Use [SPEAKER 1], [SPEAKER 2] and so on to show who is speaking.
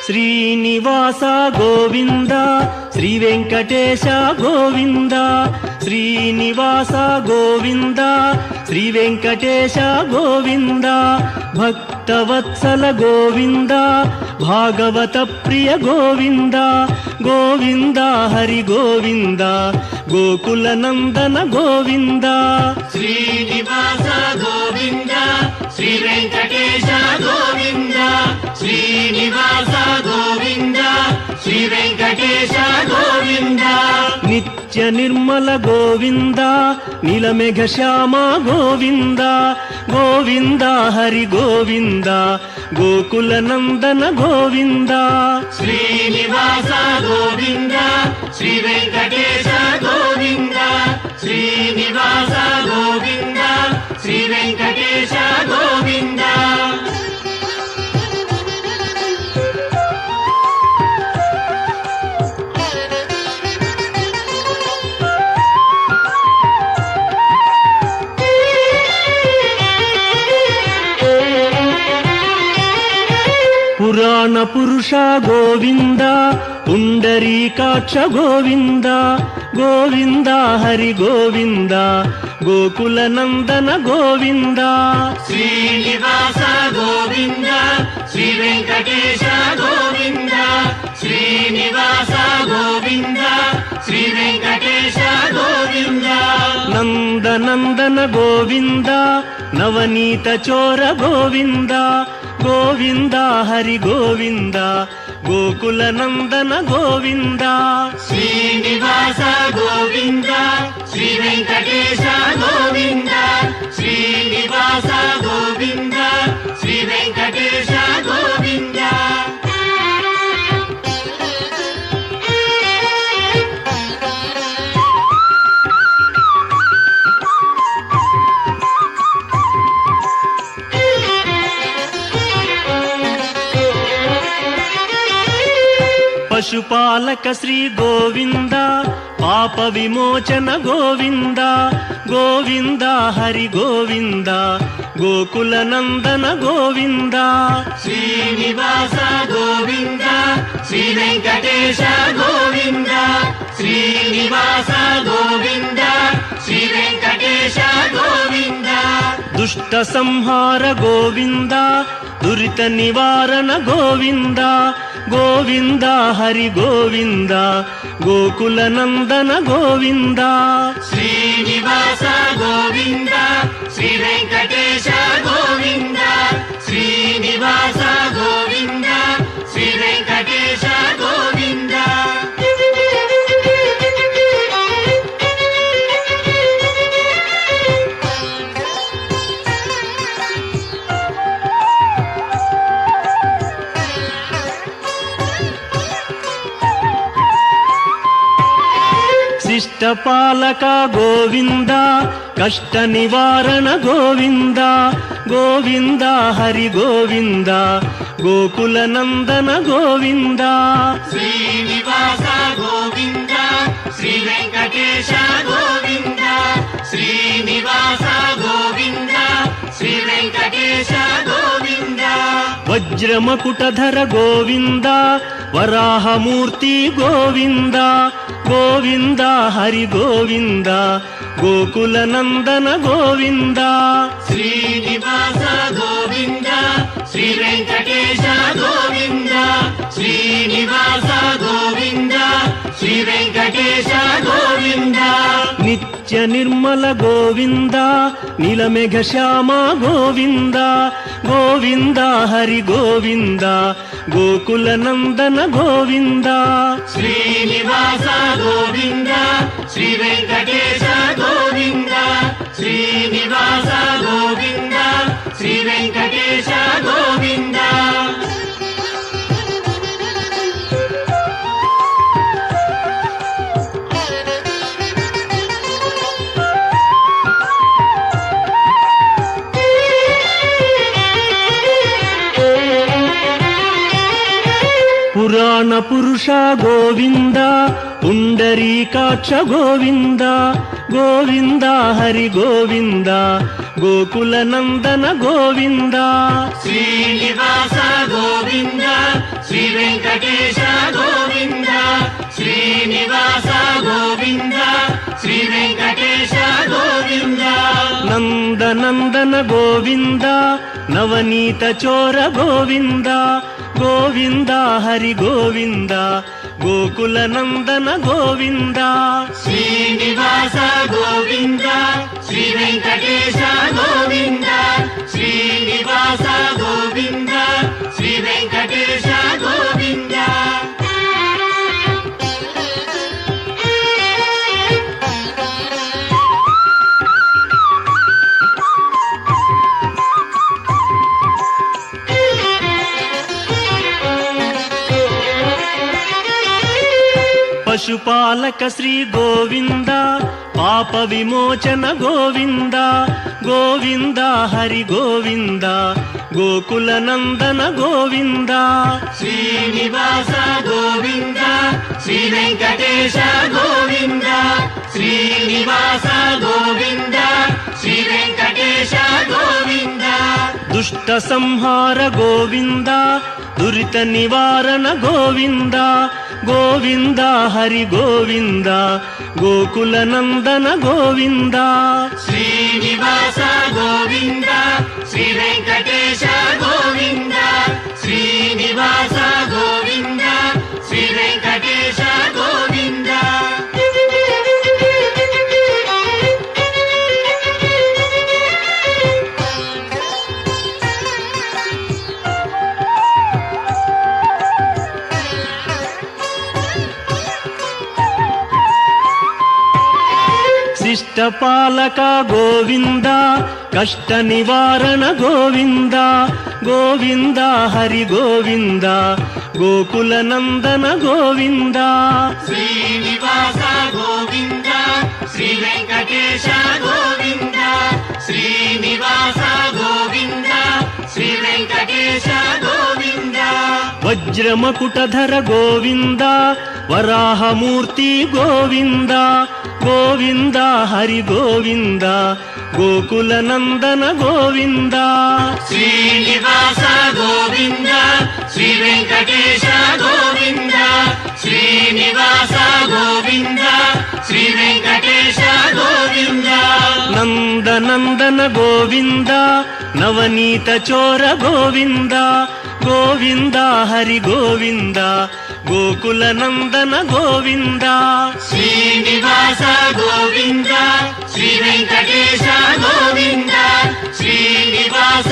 [SPEAKER 1] శ్రీనివాస గోవింద శ్రీ వెంకటేశ గోవింద శ్రీనివాస గోవింద శ్రీ వెంకటేశ గోవింద భక్తవత్సల గోవింద భాగవత ప్రియ గోవింద గోవింద హరి గోవింద గోకుల నందన గోవింద
[SPEAKER 2] శ్రీనివాస గోవింద శ్రీ వెంకటేశ గోవింద శ్రీనివాస గోవింద శ్రీ వెంకటేశ గోవింద
[SPEAKER 1] నిత్య నిర్మల గోవింద నీలమేఘ శ్యామ గోవింద గోవింద హరి గోవింద గోకుల నందన గోవింద
[SPEAKER 2] శ్రీనివాస గోవింద శ్రీ వెంకటేశ గోవింద శ్రీనివాస గోవింద శ్రీ వెంకటేశ గోవింద
[SPEAKER 1] పురాణ పురుష గోవింద పుండరీకాక్ష గోవింద గోవింద హరి గోవింద గోకుల నందన గోవింద
[SPEAKER 2] శ్రీనివాస గోవింద శ్రీ వెంకటేశ గోవింద శ్రీనివాస గోవింద శ్రీ వెంకటేశ గోవింద
[SPEAKER 1] నందనందన గోవింద నవనీత చోర గోవింద గోవింద హరి గోవింద గోకుల నందన గోవింద
[SPEAKER 2] శ్రీనివాస గోవింద శ్రీ వెంకటేశ గోవింద శ్రీనివాస గోవింద శ్రీ వెంకటేశ గోవింద
[SPEAKER 1] పశుపాలక శ్రీ గోవింద పాప విమోచన గోవింద గోవింద హరి గోవింద గోకుల నందన గోవింద
[SPEAKER 2] శ్రీనివాస గోవింద శ్రీ వెంకటేశ గోవింద శ్రీనివాస గోవింద శ్రీ వెంకటేశ గోవింద
[SPEAKER 1] దుష్ట సంహార గోవింద దురిత నివారణ గోవింద గోవింద హరి గోవింద గోకుల నందన గోవింద
[SPEAKER 2] శ్రీనివాస గోవింద శ్రీ వెంకటేశ గోవింద శ్రీనివాస గోవింద శ్రీ వెంకటేశ గోవింద
[SPEAKER 1] శిష్టపాలక గోవింద కష్ట నివారణ గోవింద గోవింద హరి గోవింద గోకుల నందన గోవింద
[SPEAKER 2] శ్రీనివాస గోవింద శ్రీ వెంకటేశ గోవింద శ్రీనివాస గోవింద శ్రీ వెంకటేశ గోవింద
[SPEAKER 1] వజ్రమకుటధర గోవింద వరాహమూర్తి గోవింద గోవింద హరి గోవింద గోకుల నందన గోవింద
[SPEAKER 2] శ్రీనివాస గోవింద శ్రీ వెంకటేశ గోవింద శ్రీనివాస గోవింద శ్రీ వెంకటేశ గోవింద
[SPEAKER 1] నిత్య నిర్మల గోవింద నీలమేఘ శ్యామ గోవింద గోవింద హరి గోవింద గోకుల నందన గోవింద
[SPEAKER 2] శ్రీనివాస గోవింద శ్రీ వెంకటేశ గోవింద శ్రీనివాస గోవింద శ్రీ వెంకటేశ గోవింద
[SPEAKER 1] పురాణ పురుష గోవింద పుండరీకాక్ష గోవింద గోవింద హరి గోవింద ಗೋಕುಲ ನಂದನ ಗೋವಿಂದ
[SPEAKER 2] ಶ್ರೀನಿವಾಸ ಗೋವಿಂದ ಶ್ರೀ ವೆಂಕಟೇಶ ಗೋವಿಂದ ಶ್ರೀನಿವಾಸ ಗೋವಿಂದ ಶ್ರೀ ವೆಂಕಟೇಶ ಗೋವಿಂದ
[SPEAKER 1] ನಂದ ನಂದನ ಗೋವಿಂದ ನವನೀತ ಚೋರ ಗೋವಿಂದ ಗೋವಿಂದ ಹರಿ ಗೋವಿಂದ ಗೋಕುಲ ನಂದನ ಗೋವಿಂದ
[SPEAKER 2] ಶ್ರೀನಿವಾಸ ಗೋವಿಂದ ಶ್ರೀ ವೆಂಕಟೇಶ ಗೋವಿಂದ ಶ್ರೀನಿವಾಸ ಗೋವಿಂದ ಶ್ರೀ ವೆಂಕಟೇಶ ಗೋವಿಂದ
[SPEAKER 1] ಪಶುಪಾಲಕ ಶ್ರೀ ಗೋವಿಂದ ಪಾಪ ವಿಮೋಚನ ಗೋವಿಂದ ಗೋವಿಂದ ಹರಿ ಗೋವಿಂದ ಗೋಕುಲ ನಂದನ ಗೋವಿಂದ
[SPEAKER 2] ಶ್ರೀನಿವಾಸ ಗೋವಿಂದ ಶ್ರೀ ವೆಂಕಟೇಶ ಗೋವಿಂದ ಶ್ರೀನಿವಾಸ ಗೋವಿಂದ ಶ್ರೀ ವೆಂಕಟೇಶ ಗೋವಿಂದ
[SPEAKER 1] ದುಷ್ಟ ಸಂಹಾರ ಗೋವಿಂದ ದುರಿತ ನಿವಾರಣ ಗೋವಿಂದ ಗೋವಿಂದ ಹರಿ ಗೋವಿಂದ ಗೋಕುಲ ನಂದನ ಗೋವಿಂದ
[SPEAKER 2] ಶ್ರೀನಿವಾಸ ಗೋವಿಂದ ಶ್ರೀ ವೆಂಕಟೇಶ ಗೋವಿಂದ ಶ್ರೀನಿವಾಸ ಗೋವಿಂದ ಶ್ರೀ ವೆಂಕಟೇಶ ಗೋವಿಂದ
[SPEAKER 1] ಶಿಷ್ಟಪಾಲಕ ಗೋವಿಂದ ಕಷ್ಟ ನಿವಾರಣ ಗೋವಿಂದ ಗೋವಿಂದ ಹರಿ ಗೋವಿಂದ ಗೋಕುಲ ನಂದನ ಗೋವಿಂದ
[SPEAKER 2] ಶ್ರೀನಿವಾಸ ಗೋವಿಂದ ಶ್ರೀ ವೆಂಕಟೇಶ ಗೋವಿಂದ ಶ್ರೀನಿವಾಸ ಗೋವಿಂದ ಶ್ರೀ ವೆಂಕಟೇಶ ಗೋವಿಂದ
[SPEAKER 1] ವಜ್ರ ಮಕುಟಧರ ಗೋವಿಂದ ವರಾಹ ಮೂರ್ತಿ ಗೋವಿಂದ ಗೋವಿಂದ ಹರಿ ಗೋವಿಂದ ಗೋಕುಲ ನಂದನ ಗೋವಿಂದ
[SPEAKER 2] ಶ್ರೀನಿವಾಸ ಗೋವಿಂದ ಶ್ರೀ ವೆಂಕಟೇಶ ಗೋವಿಂದ ಶ್ರೀನಿವಾಸ ಗೋವಿಂದ ಶ್ರೀ ವೆಂಕಟೇಶ ಗೋವಿಂದ
[SPEAKER 1] ನಂದ ನಂದನ ಗೋವಿಂದ ನವನೀತ ಚೋರ ಗೋವಿಂದ ಗೋವಿಂದ ಹರಿ ಗೋವಿಂದ ಗೋಕುಲ ನಂದನ ಗೋವಿಂದ
[SPEAKER 2] ಶ್ರೀನಿವಾಸ ಗೋವಿಂದ ಶ್ರೀ ವೆಂಕಟೇಶ ಗೋವಿಂದ ಶ್ರೀನಿವಾಸ